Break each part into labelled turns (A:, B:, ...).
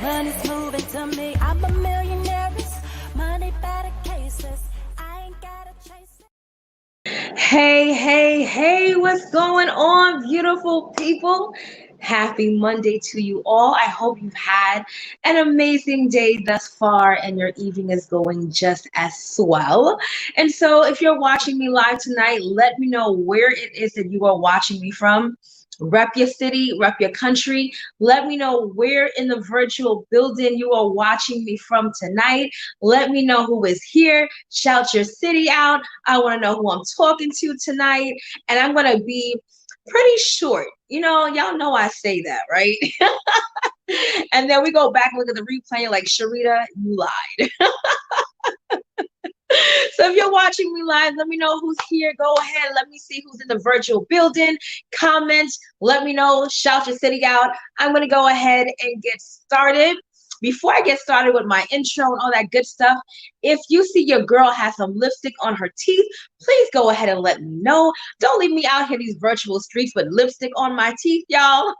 A: Money's moving to me. I'm a millionaire. Money better cases. I ain't gotta chase it.
B: Hey, hey, hey, what's going on, beautiful people? Happy Monday to you all. I hope you've had an amazing day thus far and your evening is going just as swell. And so, if you're watching me live tonight, let me know where it is that you are watching me from. Rep your city, rep your country. Let me know where in the virtual building you are watching me from tonight. Let me know who is here. Shout your city out. I want to know who I'm talking to tonight. And I'm going to be pretty short. Y'all know I say that, right? And then we go back and look at the replay like, Sharita, you lied. So if you're watching me live, let me know who's here. Go ahead. Let me see who's in the virtual building. Comment. Let me know. Shout your city out. I'm going to go ahead and get started. Before I get started with my intro and all that good stuff, if you see your girl has some lipstick on her teeth, please go ahead and let me know. Don't leave me out here these virtual streets with lipstick on my teeth, y'all.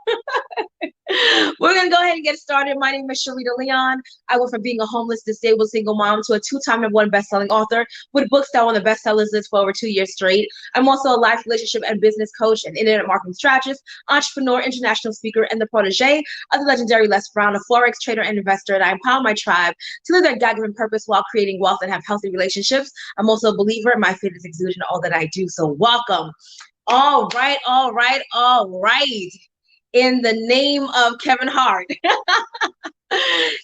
B: We're going to go ahead and get started. My name is Sharita Leon. I went from being a homeless, disabled single mom to a two-time #1 best-selling author with books that were on the bestsellers list for over 2 years straight. I'm also a life, relationship, and business coach and internet marketing strategist, entrepreneur, international speaker, and the protege of the legendary Les Brown, a Forex trader and investor. And I empower my tribe to live their God-given purpose while creating wealth and have healthy relationships. I'm also a believer. My faith is exuded in all that I do. So welcome. All right, all right, all right. In the name of Kevin Hart.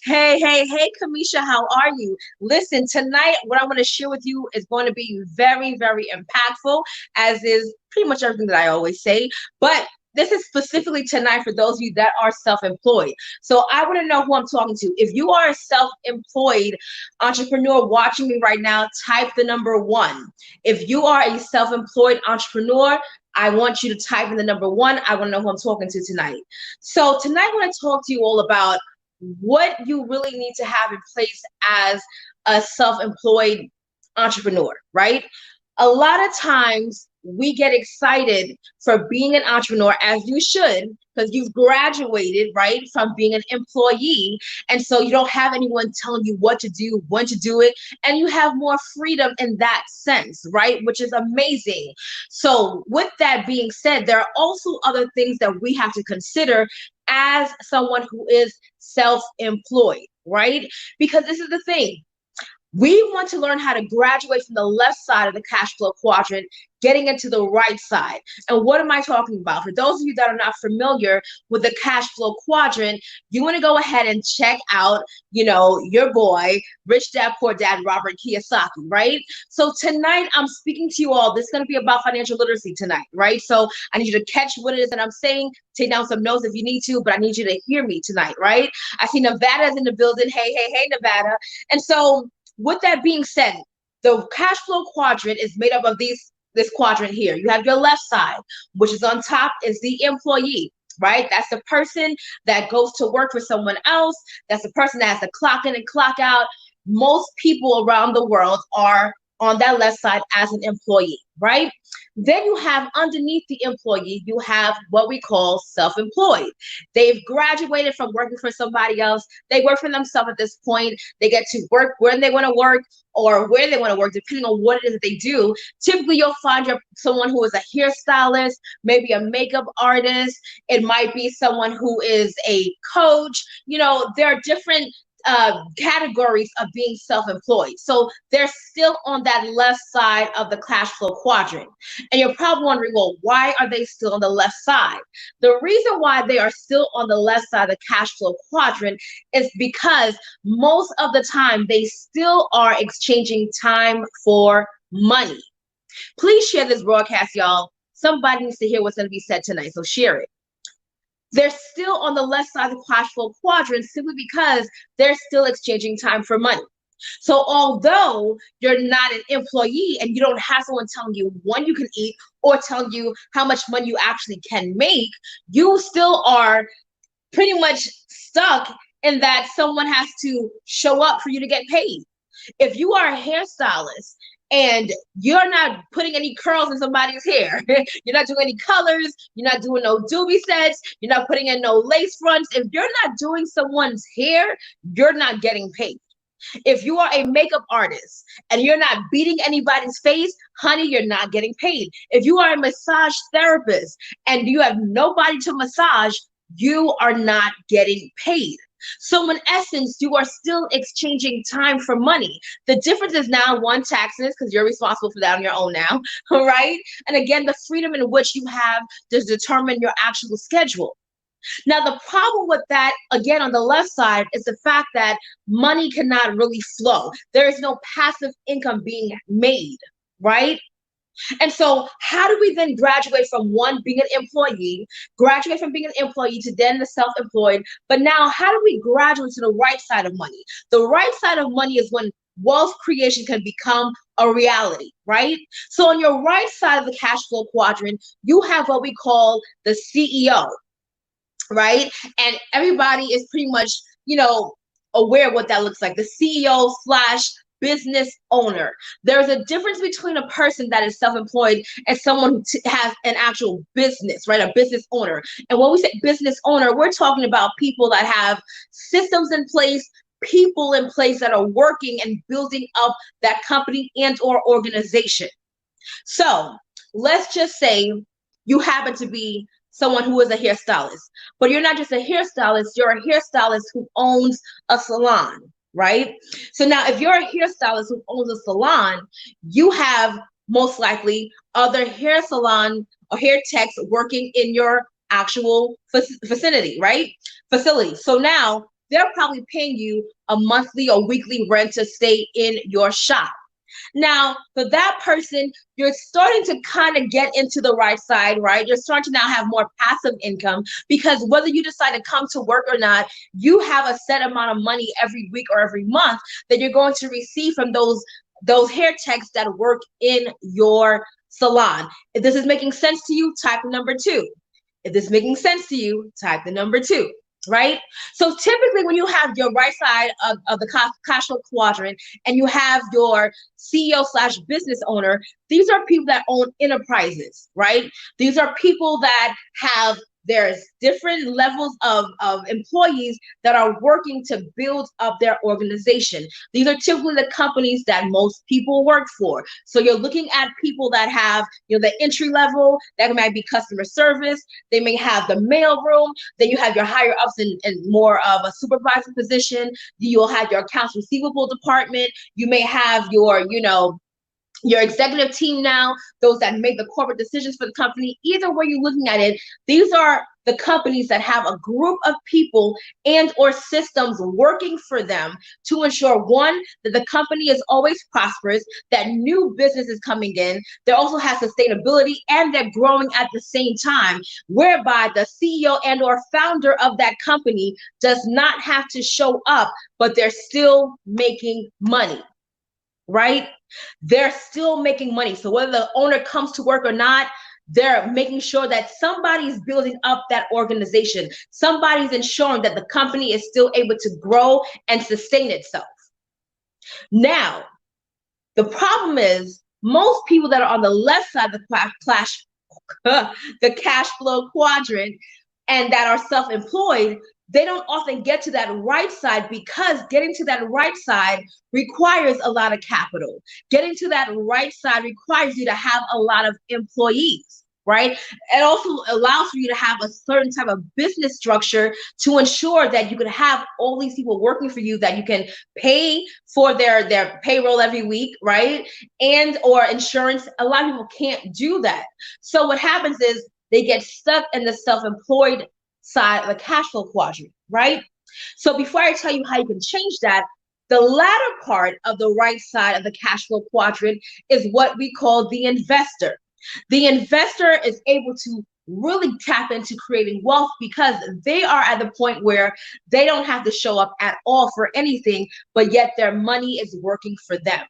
B: Hey, hey, hey, Kamisha, how are you? Listen, tonight, what I want to share with you is going to be very, very impactful, as is pretty much everything that I always say. But this is specifically tonight for those of you that are self-employed. So I want to know who I'm talking to. If you are a self-employed entrepreneur watching me right now, type the number 1. If you are a self-employed entrepreneur, I want you to type in the number 1. I want to know who I'm talking to tonight. So tonight I want to talk to you all about what you really need to have in place as a self-employed entrepreneur, right? A lot of times we get excited for being an entrepreneur, as you should, because you've graduated, right, from being an employee. And so you don't have anyone telling you what to do, when to do it, and you have more freedom in that sense, right, which is amazing. So with that being said, there are also other things that we have to consider as someone who is self-employed, right? Because this is the thing. We want to learn how to graduate from the left side of the cash flow quadrant, getting into the right side. And what am I talking about? For those of you that are not familiar with the cash flow quadrant, you want to go ahead and check out, your boy, Rich Dad Poor Dad, Robert Kiyosaki, right? So tonight I'm speaking to you all. This is going to be about financial literacy tonight, right? So I need you to catch what it is that I'm saying, take down some notes if you need to, but I need you to hear me tonight, right? I see Nevada's in the building. Hey, hey, hey, Nevada. And so with that being said, the cash flow quadrant is made up of this quadrant here. You have your left side, which is on top, is the employee, right? That's the person that goes to work for someone else. That's the person that has to clock in and clock out. Most people around the world are on that left side as an employee, right? Then you have underneath the employee, you have what we call self-employed. They've graduated from working for somebody else. They work for themselves at this point. They get to work when they want to work or where they want to work, depending on what it is that they do. Typically, you'll find someone who is a hairstylist, maybe a makeup artist. It might be someone who is a coach. There are different categories of being self-employed. So they're still on that left side of the cash flow quadrant. And you're probably wondering, well, why are they still on the left side? The reason why they are still on the left side of the cash flow quadrant is because most of the time they still are exchanging time for money. Please share this broadcast, y'all. Somebody needs to hear what's going to be said tonight, so share it. They're still on the left side of the cash flow quadrant simply because they're still exchanging time for money. So although you're not an employee and you don't have someone telling you when you can eat or telling you how much money you actually can make, you still are pretty much stuck in that someone has to show up for you to get paid. If you are a hairstylist and you're not putting any curls in somebody's hair. You're not doing any colors. You're not doing no doobie sets. You're not putting in no lace fronts. If you're not doing someone's hair, you're not getting paid. If you are a makeup artist and you're not beating anybody's face, honey, you're not getting paid. If you are a massage therapist and you have nobody to massage, you are not getting paid. So in essence, you are still exchanging time for money. The difference is now one, taxes, because you're responsible for that on your own now, all right? And again, the freedom in which you have to determine your actual schedule. Now, the problem with that, again, on the left side, is the fact that money cannot really flow. There is no passive income being made, right? And so how do we then graduate from one, being an employee, graduate from being an employee to then the self-employed? But now how do we graduate to the right side of money? The right side of money is when wealth creation can become a reality, right? So on your right side of the cash flow quadrant, you have what we call the CEO, right? And everybody is pretty much, aware of what that looks like. The CEO slash business owner. There's a difference between a person that is self-employed and someone who has an actual business, right? A business owner. And when we say business owner, we're talking about people that have systems in place, people in place that are working and building up that company and or organization. So let's just say you happen to be someone who is a hairstylist, but you're not just a hairstylist, you're a hairstylist who owns a salon, right? So now if you're a hairstylist who owns a salon, you have most likely other hair salon or hair techs working in your actual vicinity, right? Facility. So now they're probably paying you a monthly or weekly rent to stay in your shop. Now, for that person, you're starting to kind of get into the right side, right? You're starting to now have more passive income because whether you decide to come to work or not, you have a set amount of money every week or every month that you're going to receive from those hair techs that work in your salon. If this is making sense to you, type number 2. If this is making sense to you, type the number 2. Right? So typically when you have your right side of the cash flow quadrant and you have your CEO slash business owner, these are people that own enterprises, right? These are people that have, there's different levels of employees that are working to build up their organization. These are typically the companies that most people work for. So you're looking at people that have, the entry level, that might be customer service. They may have the mail room. Then you have your higher ups and more of a supervisor position. You'll have your accounts receivable department. You may have your executive team now, those that make the corporate decisions for the company. Either way you're looking at it, these are the companies that have a group of people and or systems working for them to ensure, one, that the company is always prosperous, that new business is coming in, there also has sustainability, and they're growing at the same time, whereby the CEO and or founder of that company does not have to show up, but they're still making money. Right? They're still making money. So whether the owner comes to work or not, they're making sure that somebody's building up that organization. Somebody's ensuring that the company is still able to grow and sustain itself. Now, the problem is most people that are on the left side of the cash flow quadrant and that are self-employed, they don't often get to that right side because getting to that right side requires a lot of capital. Getting to that right side requires you to have a lot of employees, right? It also allows for you to have a certain type of business structure to ensure that you can have all these people working for you, that you can pay for their payroll every week, right? And or insurance. A lot of people can't do that. So what happens is they get stuck in the self-employed side of the cash flow quadrant, right? So before I tell you how you can change that, the latter part of the right side of the cash flow quadrant is what we call the investor. The investor is able to really tap into creating wealth because they are at the point where they don't have to show up at all for anything, but yet their money is working for them.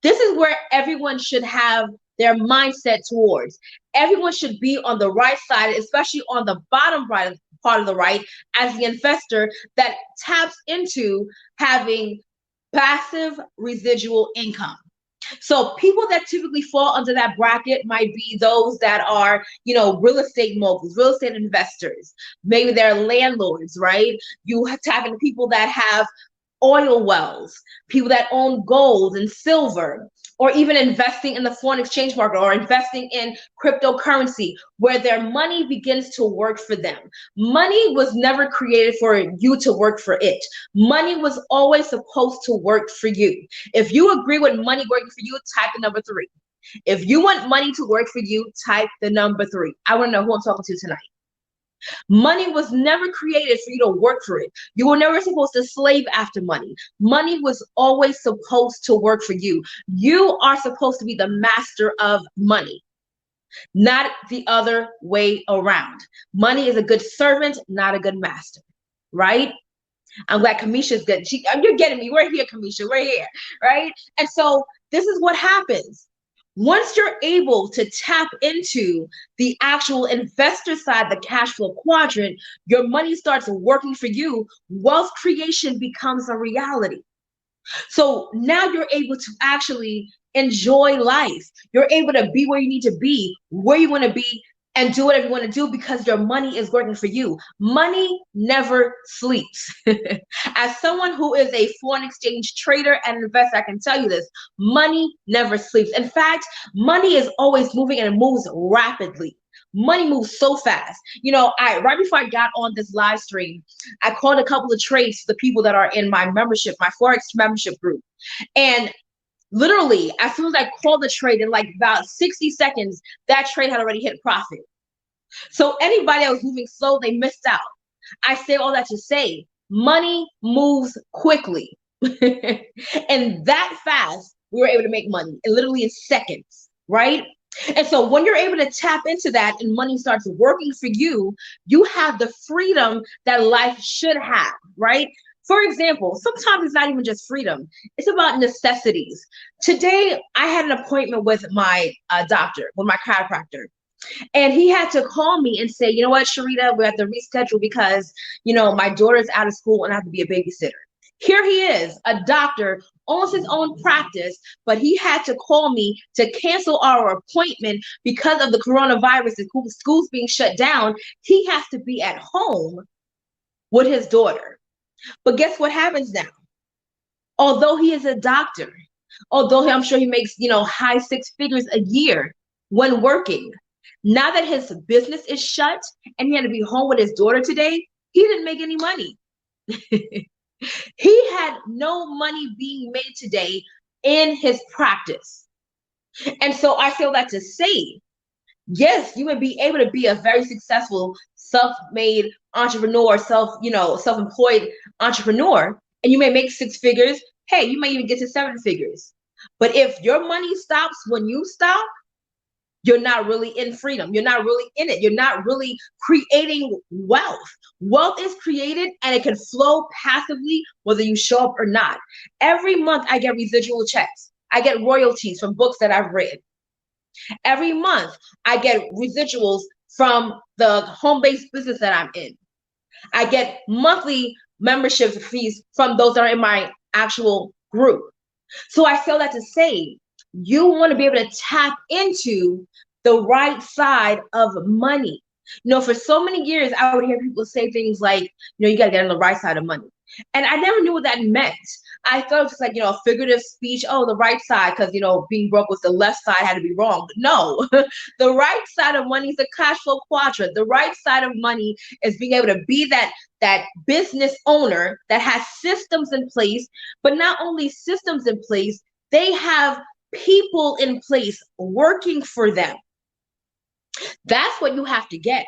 B: This is where everyone should have their mindset towards. Everyone should be on the right side, especially on the bottom right part of the right, as the investor that taps into having passive residual income. So people that typically fall under that bracket might be those that are, real estate moguls, real estate investors. Maybe they're landlords, right? You tap into people that have oil wells, people that own gold and silver, or even investing in the foreign exchange market or investing in cryptocurrency, where their money begins to work for them. Money was never created for you to work for it. Money was always supposed to work for you. If you agree with money working for you, type the number 3. If you want money to work for you, type the number 3. I want to know who I'm talking to tonight. Money was never created for you to work for it. You were never supposed to slave after money. Money was always supposed to work for you. You are supposed to be the master of money, not the other way around. Money is a good servant, not a good master, right? I'm glad Kamisha's good. You're getting me. We're here, Kamisha. We're here, right? And so this is what happens. Once you're able to tap into the actual investor side, the cash flow quadrant, your money starts working for you. Wealth creation becomes a reality. So now you're able to actually enjoy life. You're able to be where you need to be, where you want to be, and do whatever you want to do because your money is working for you. Money never sleeps. As someone who is a foreign exchange trader and investor, I can tell you this: money never sleeps. In fact, money is always moving and it moves rapidly. Money moves so fast. Right before I got on this live stream, I called a couple of trades to the people that are in my membership, my Forex membership group. And literally, as soon as I called the trade, in like about 60 seconds, that trade had already hit profit. So anybody that was moving slow, they missed out. I say all that to say, money moves quickly. And that fast, we were able to make money, literally in seconds, right? And so when you're able to tap into that and money starts working for you, you have the freedom that life should have, right? For example, sometimes it's not even just freedom. It's about necessities. Today, I had an appointment with my doctor, with my chiropractor. And he had to call me and say, you know what, Sharita, we have to reschedule because, my daughter's out of school and I have to be a babysitter. Here he is, a doctor, owns his own practice, but he had to call me to cancel our appointment because of the coronavirus and schools being shut down. He has to be at home with his daughter. But guess what happens now? Although he is a doctor, although I'm sure he makes, high 6 figures a year when working, now that his business is shut and he had to be home with his daughter today, he didn't make any money. He had no money being made today in his practice. And so I feel that to say, yes, you would be able to be a very successful self-made entrepreneur, self-employed entrepreneur, and you may make 6 figures. Hey, you may even get to 7 figures. But if your money stops when you stop, you're not really in freedom. You're not really in it. You're not really creating wealth. Wealth is created and it can flow passively whether you show up or not. Every month I get residual checks. I get royalties from books that I've read. Every month I get residuals from the home-based business that I'm in. I get monthly membership fees from those that are in my actual group. So I feel that to say, you want to be able to tap into the right side of money. For so many years, I would hear people say things like, you got to get on the right side of money. And I never knew what that meant. I thought it was like, a figurative speech. Oh, the right side, because, being broke was the left side, had to be wrong. But no, the right side of money is the cash flow quadrant. The right side of money is being able to be that business owner that has systems in place, but not only systems in place, they have people in place working for them. That's what you have to get.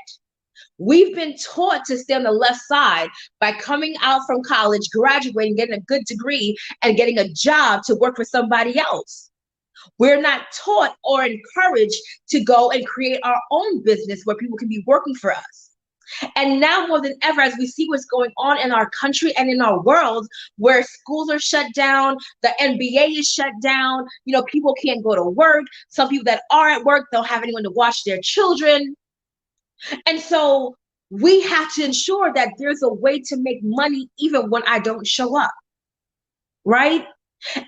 B: We've been taught to stay on the left side by coming out from college, graduating, getting a good degree, and getting a job to work for somebody else. We're not taught or encouraged to go and create our own business where people can be working for us. And now more than ever, as we see what's going on in our country and in our world, where schools are shut down, the NBA is shut down, people can't go to work. Some people that are at work don't have anyone to watch their children. And so we have to ensure that there's a way to make money even when I don't show up, right?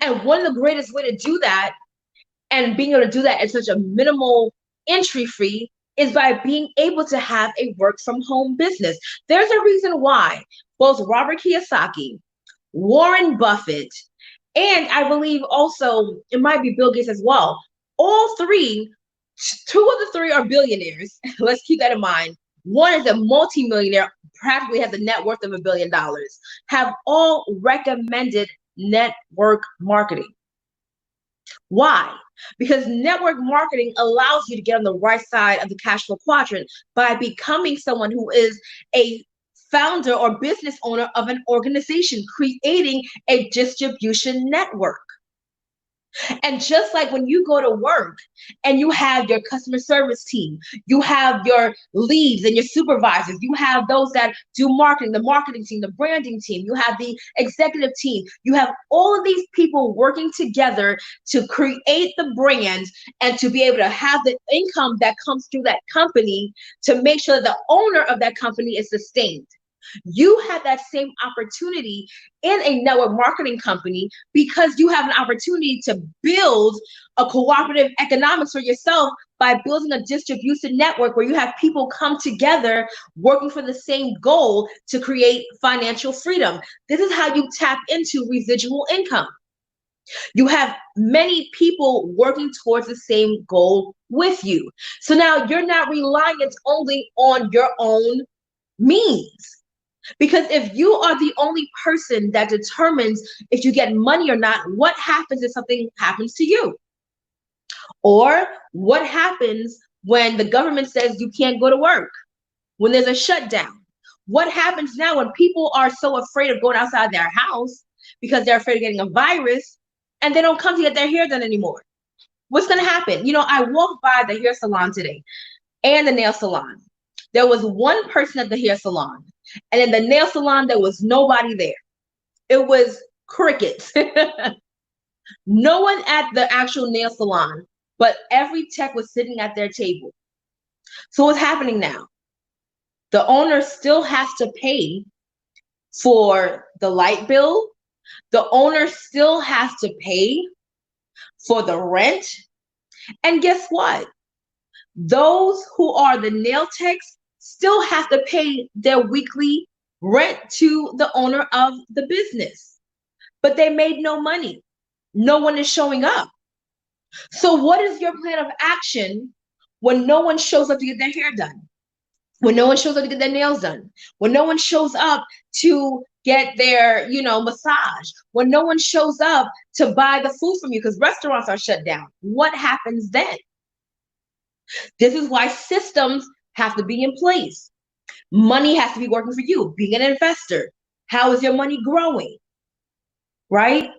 B: And one of the greatest way to do that and being able to do that at such a minimal entry fee is by being able to have a work from home business. There's a reason why both Robert Kiyosaki, Warren Buffett, and I believe also it might be Bill Gates as well. All three, two of the three are billionaires. Let's keep that in mind. One is a multimillionaire, practically has a net worth of $1 billion, have all recommended network marketing. Why? Because network marketing allows you to get on the right side of the cash flow quadrant by becoming someone who is a founder or business owner of an organization, creating a distribution network. And just like when you go to work and you have your customer service team, you have your leads and your supervisors, you have those that do marketing, the marketing team, the branding team, you have the executive team, you have all of these people working together to create the brand and to be able to have the income that comes through that company to make sure that the owner of that company is sustained. You have that same opportunity in a network marketing company because you have an opportunity to build a cooperative economics for yourself by building a distribution network where you have people come together working for the same goal to create financial freedom. This is how you tap into residual income. You have many people working towards the same goal with you. So now you're not reliant only on your own means. Because if you are the only person that determines if you get money or not, what happens if something happens to you? Or what happens when the government says you can't go to work? When there's a shutdown? What happens now when people are so afraid of going outside their house because they're afraid of getting a virus and they don't come to get their hair done anymore? What's going to happen? You know, I walked by the hair salon today and the nail salon. There was one person at the hair salon, and in the nail salon, there was nobody there. It was crickets. No one at the actual nail salon, but every tech was sitting at their table. So what's happening now? The owner still has to pay for the light bill. The owner still has to pay for the rent. And guess what? Those who are the nail techs still have to pay their weekly rent to the owner of the business. But they made no money. No one is showing up. So what is your plan of action when no one shows up to get their hair done? When no one shows up to get their nails done? When no one shows up to get their, massage? When no one shows up to buy the food from you because restaurants are shut down? What happens then? This is why systems have to be in place. Money has to be working for you. Being an investor, how is your money growing? Right?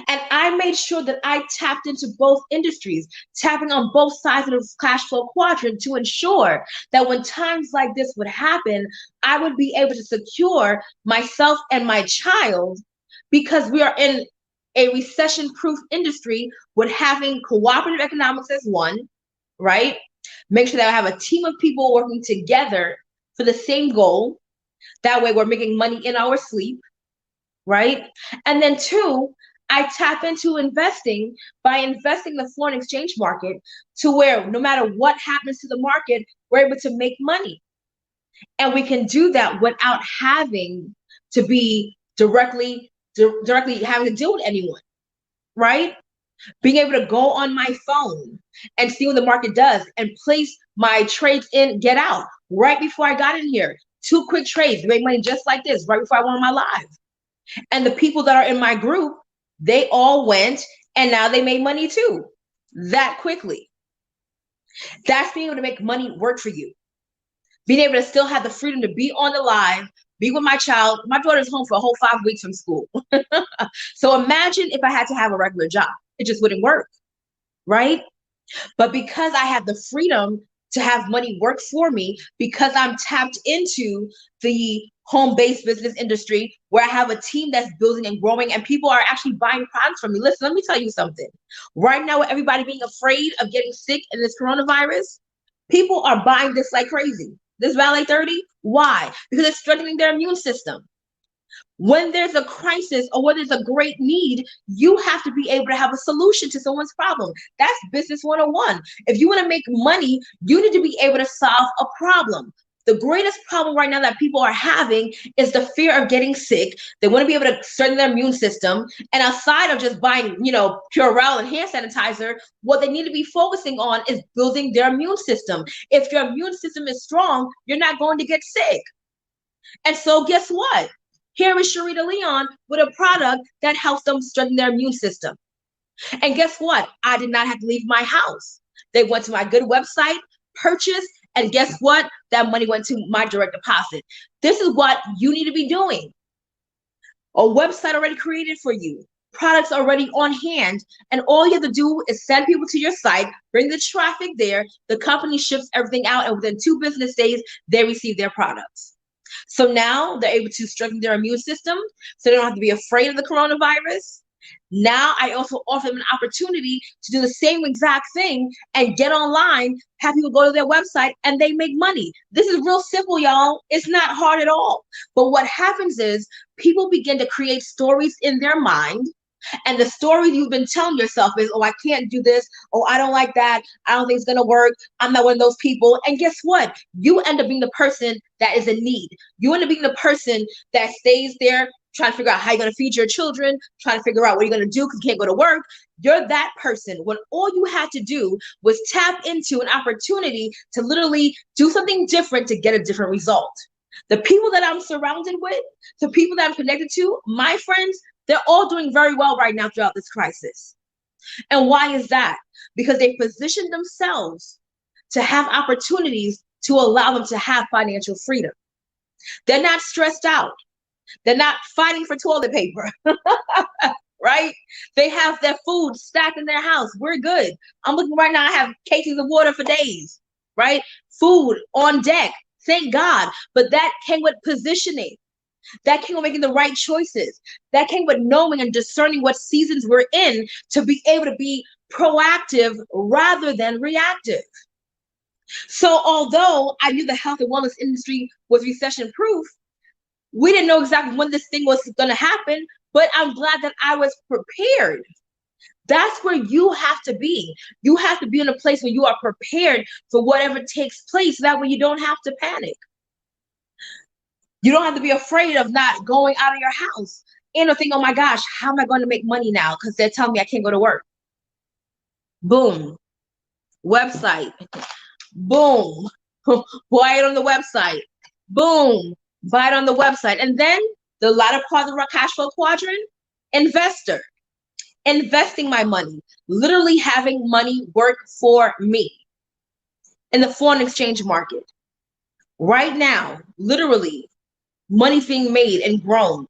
B: And I made sure that I tapped into both industries, tapping on both sides of the cash flow quadrant to ensure that when times like this would happen, I would be able to secure myself and my child, because we are in a recession-proof industry with having cooperative economics as one, right? Make sure that I have a team of people working together for the same goal. That way we're making money in our sleep, right? And then two, I tap into investing by investing in the foreign exchange market to where no matter what happens to the market, we're able to make money. And we can do that without having to be directly having to deal with anyone, right? Being able to go on my phone and see what the market does and place my trades in, get out. Right before I got in here, 2 quick trades, make money just like this, right before I went on my live. And the people that are in my group, they all went and now they made money too, that quickly. That's being able to make money work for you. Being able to still have the freedom to be on the live, be with my child. My daughter's home for a whole 5 weeks from school. So imagine if I had to have a regular job. It just wouldn't work, right? But because I have the freedom to have money work for me, because I'm tapped into the home-based business industry where I have a team that's building and growing and people are actually buying products from me. Listen, let me tell you something. Right now, with everybody being afraid of getting sick in this coronavirus, people are buying this like crazy. This Valet 30, why? Because it's strengthening their immune system. When there's a crisis or when there's a great need, you have to be able to have a solution to someone's problem. That's business 101. If you want to make money, you need to be able to solve a problem. The greatest problem right now that people are having is the fear of getting sick. They want to be able to strengthen their immune system. And outside of just buying, Purell and hand sanitizer, what they need to be focusing on is building their immune system. If your immune system is strong, you're not going to get sick. And so guess what? Here is Sharita Leon with a product that helps them strengthen their immune system. And guess what? I did not have to leave my house. They went to my good website, purchased, and guess what? That money went to my direct deposit. This is what you need to be doing. A website already created for you, products already on hand, and all you have to do is send people to your site, bring the traffic there, the company ships everything out, and within 2 business days, they receive their products. So now they're able to strengthen their immune system, so they don't have to be afraid of the coronavirus. Now I also offer them an opportunity to do the same exact thing and get online, have people go to their website, and they make money. This is real simple, y'all. It's not hard at all. But what happens is people begin to create stories in their mind. And the story you've been telling yourself is, oh, I can't do this. Oh, I don't like that. I don't think it's going to work. I'm not one of those people. And guess what? You end up being the person that is in need. You end up being the person that stays there trying to figure out how you're going to feed your children, trying to figure out what you're going to do because you can't go to work. You're that person when all you had to do was tap into an opportunity to literally do something different to get a different result. The people that I'm surrounded with, the people that I'm connected to, my friends, they're all doing very well right now throughout this crisis. And why is that? Because they positioned themselves to have opportunities to allow them to have financial freedom. They're not stressed out. They're not fighting for toilet paper, right? They have their food stacked in their house. We're good. I'm looking right now, I have cases of water for days, right? Food on deck, thank God. But that came with positioning. That came with making the right choices. That came with knowing and discerning what seasons we're in to be able to be proactive rather than reactive. So although I knew the health and wellness industry was recession proof, we didn't know exactly when this thing was going to happen, but I'm glad that I was prepared. That's where you have to be. You have to be in a place where you are prepared for whatever takes place. That way you don't have to panic. You don't have to be afraid of not going out of your house and to think, oh my gosh, how am I going to make money now? Because they're telling me I can't go to work. Boom. Website. Boom. Buy it on the website. Boom. Buy it on the website. And then the latter part of the cash flow quadrant, investor. Investing my money. Literally having money work for me in the foreign exchange market. Right now, literally, money's being made and grown.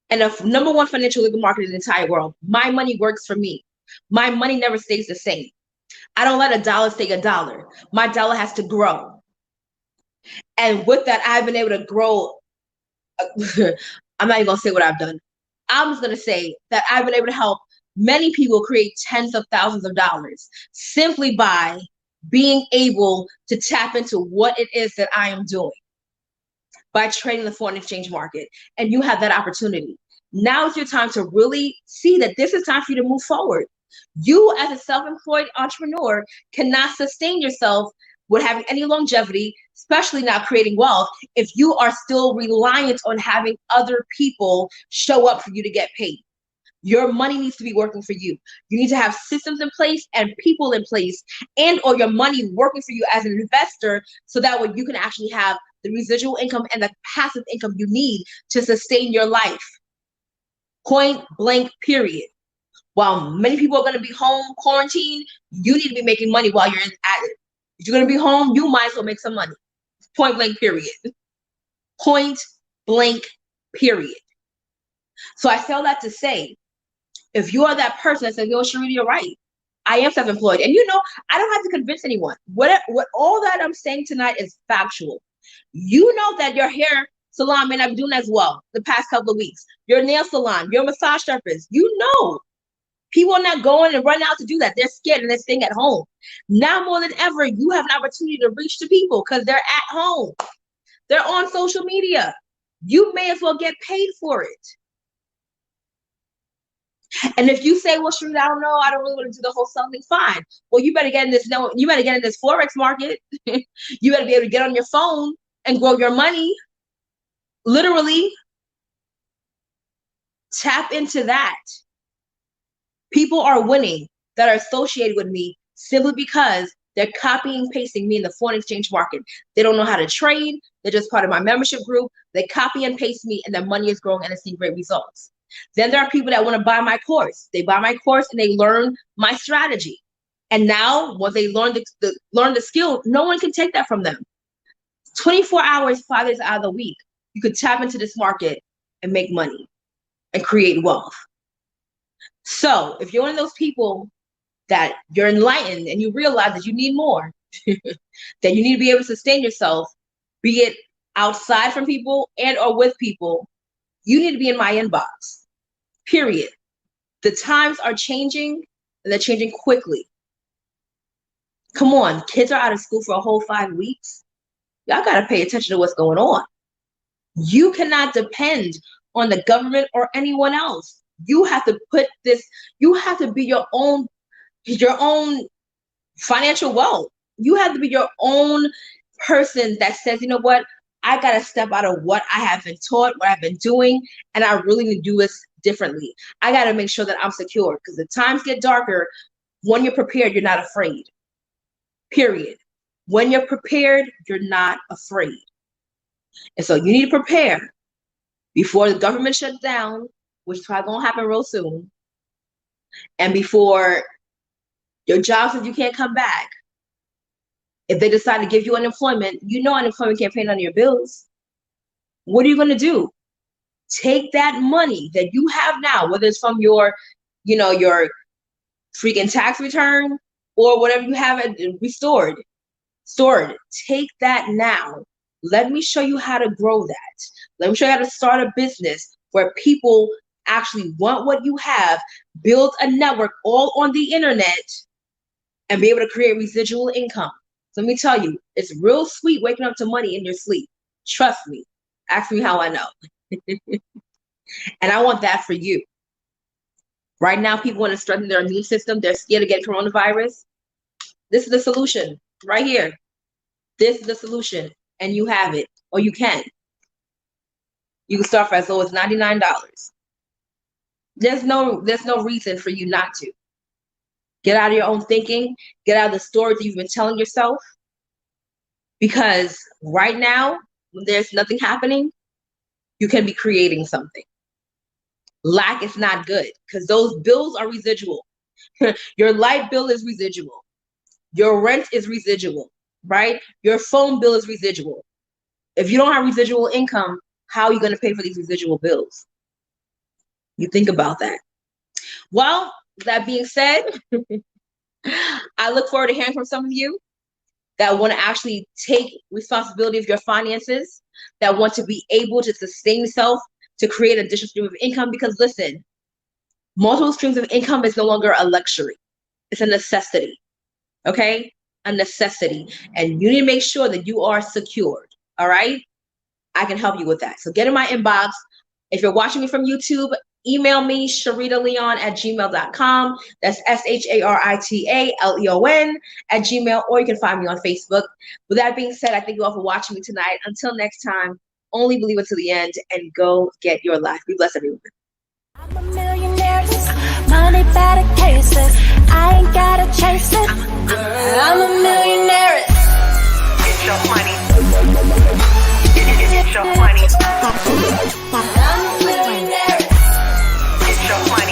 B: And the number one financial legal market in the entire world. My money works for me. My money never stays the same. I don't let a dollar stay a dollar. My dollar has to grow. And with that, I've been able to grow. I'm not even going to say what I've done. I'm just going to say that I've been able to help many people create tens of thousands of dollars simply by being able to tap into what it is that I am doing by trading the foreign exchange market. And you have that opportunity. Now is your time to really see that this is time for you to move forward. You as a self-employed entrepreneur cannot sustain yourself with having any longevity, especially not creating wealth, if you are still reliant on having other people show up for you to get paid. Your money needs to be working for you. You need to have systems in place and people in place, and or your money working for you as an investor, so that way you can actually have the residual income and the passive income you need to sustain your life. Point blank, period. While many people are going to be home quarantined, you need to be making money while you're at it. If you're going to be home, you might as well make some money. Point blank, period. Point blank, period. So I tell that to say, if you are that person that says, yo, Sharita, you're right. I am self-employed. And I don't have to convince anyone. What all that I'm saying tonight is factual. You know that your hair salon may not be doing as well the past couple of weeks. Your nail salon, your massage therapist, people are not going and running out to do that. They're scared and they're staying at home. Now more than ever, you have an opportunity to reach the people because they're at home. They're on social media. you may as well get paid for it. And if you say, well, Sharita, I don't know, I don't really want to do the whole selling, fine. Well, you better get in this. No, you better get in this Forex market. You better be able to get on your phone and grow your money. Literally, tap into that. People are winning that are associated with me simply because they're copying and pasting me in the foreign exchange market. They don't know how to trade. They're just part of my membership group. They copy and paste me, and their money is growing and they're seeing great results. Then there are people that want to buy my course. They buy my course and they learn my strategy. And now, once they learn the skill, no one can take that from them. 24 hours, 5 days out of the week, you could tap into this market and make money and create wealth. So if you're one of those people that you're enlightened and you realize that you need more, that you need to be able to sustain yourself, be it outside from people and or with people, you need to be in my inbox. Period. The times are changing and they're changing quickly. Come on, kids are out of school for a whole 5 weeks. Y'all got to pay attention to what's going on. You cannot depend on the government or anyone else. You have to you have to be your own financial wealth. You have to be your own person that says, you know what? I got to step out of what I have been taught, what I've been doing, and I really need to do this differently. I got to make sure that I'm secure, because the times get darker. When you're prepared, you're not afraid. Period. When you're prepared, you're not afraid. And so you need to prepare before the government shuts down, which is probably going to happen real soon, and before your job says you can't come back. If they decide to give you unemployment, you know unemployment can't pay none of your bills. What are you going to do? Take that money that you have now, whether it's from your freaking tax return or whatever you have stored. Take that now. Let me show you how to grow that. Let me show you how to start a business where people actually want what you have, build a network all on the internet, and be able to create residual income. So let me tell you, it's real sweet waking up to money in your sleep. Trust me. Ask me how I know. And I want that for you. Right now, people want to strengthen their immune system. They're scared to get coronavirus. This is the solution right here. This is the solution, and you have it, or you can. You can start for as low as $99. There's no reason for you not to. Get out of your own thinking. Get out of the stories that you've been telling yourself. Because right now, when there's nothing happening, you can be creating something. Lack is not good, because those bills are residual. Your light bill is residual. Your rent is residual, right? Your phone bill is residual. If you don't have residual income, how are you going to pay for these residual bills? You think about that. Well, that being said, I look forward to hearing from some of you that want to actually take responsibility of your finances, that want to be able to sustain yourself, to create an additional stream of income. Because listen, multiple streams of income is no longer a luxury. It's a necessity, okay? A necessity. And you need to make sure that you are secured, all right? I can help you with that. So get in my inbox. If you're watching me from YouTube, email me, sharitaleon@gmail.com. That's Sharitaleon@gmail, or you can find me on Facebook. With that being said, I thank you all for watching me tonight. Until next time, only believe it to the end and go get your life. Be blessed, everyone.
A: I'm a millionaire, money better cases. I ain't gotta chase it. I'm a millionaire.
C: Get your money. Get your money.